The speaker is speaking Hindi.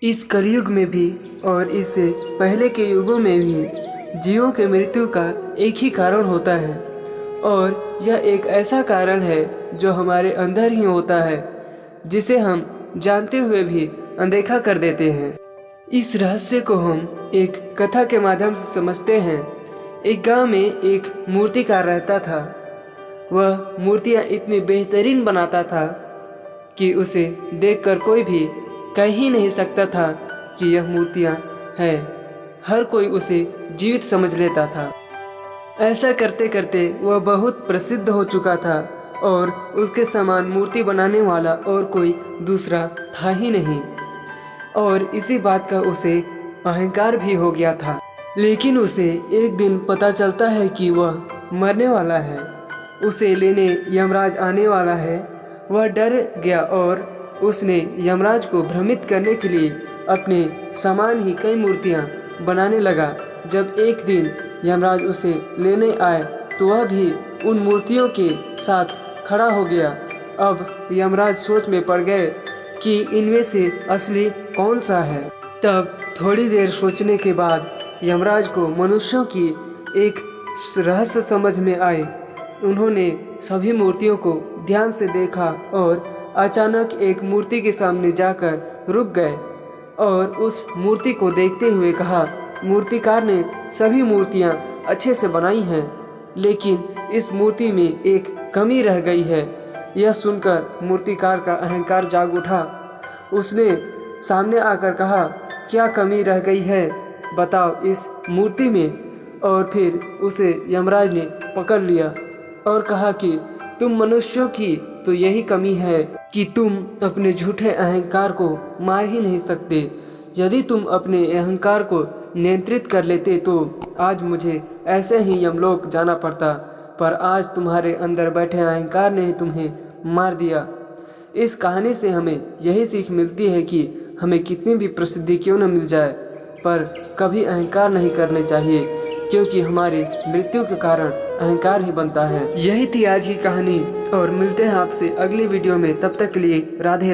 इस कलयुग में भी और इससे पहले के युगों में भी जीवों के मृत्यु का एक ही कारण होता है और यह एक ऐसा कारण है जो हमारे अंदर ही होता है, जिसे हम जानते हुए भी अनदेखा कर देते हैं। इस रहस्य को हम एक कथा के माध्यम से समझते हैं। एक गांव में एक मूर्तिकार रहता था। वह मूर्तियां इतनी बेहतरीन बनाता था कि उसे देखकर कोई भी कह ही नहीं सकता था कि यह मूर्तियां हैं। हर कोई उसे जीवित समझ लेता था। ऐसा करते करते वह बहुत प्रसिद्ध हो चुका था और उसके समान मूर्ति बनाने वाला और कोई दूसरा था ही नहीं। और इसी बात का उसे अहंकार भी हो गया था। लेकिन उसे एक दिन पता चलता है कि वह मरने वाला है, उसे लेने यमराज आने वाला है। वह डर गया और उसने यमराज को भ्रमित करने के लिए अपने समान ही कई मूर्तियां बनाने लगा। जब एक दिन यमराज उसे लेने आए तो वह भी उन मूर्तियों के साथ खड़ा हो गया। अब यमराज सोच में पड़ गए कि इनमें से असली कौन सा है। तब थोड़ी देर सोचने के बाद यमराज को मनुष्यों की एक रहस्य समझ में आए। उन्होंने सभी मूर्तियों को ध्यान से देखा और अचानक एक मूर्ति के सामने जाकर रुक गए और उस मूर्ति को देखते हुए कहा, मूर्तिकार ने सभी मूर्तियां अच्छे से बनाई हैं, लेकिन इस मूर्ति में एक कमी रह गई है। यह सुनकर मूर्तिकार का अहंकार जाग उठा। उसने सामने आकर कहा, क्या कमी रह गई है, बताओ इस मूर्ति में। और फिर उसे यमराज ने पकड़ लिया और कहा कि तुम मनुष्यों की तो यही कमी है कि तुम अपने झूठे अहंकार को मार ही नहीं सकते। यदि तुम अपने अहंकार को नियंत्रित कर लेते तो आज मुझे ऐसे ही यमलोक जाना पड़ता, पर आज तुम्हारे अंदर बैठे अहंकार ने तुम्हें मार दिया। इस कहानी से हमें यही सीख मिलती है कि हमें कितनी भी प्रसिद्धि क्यों न मिल जाए, पर कभी अहंकार नहीं करने चाहिए, क्योंकि हमारी मृत्यु के कारण अहंकार ही बनता है। यही थी आज की कहानी और मिलते हैं आपसे अगली वीडियो में। तब तक के लिए राधे राधे।